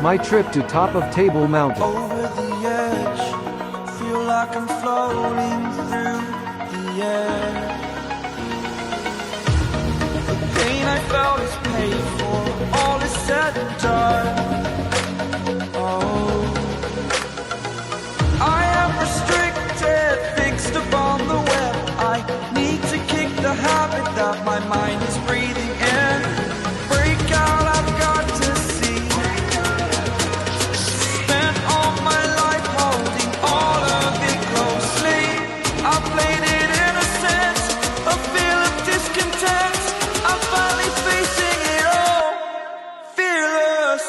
My trip to top of Table Mountain. Over the edge, feel like I'm floating through the air. The pain I felt is paid for, all is said and done. Oh, I am restricted, fixed upon the web. I need to kick the habit that my mind is breathing in. Break out, I've got to see. Spent all my life holding all of it closely. I played it innocent, a feel of discontent. I'm finally facing it all, fearless.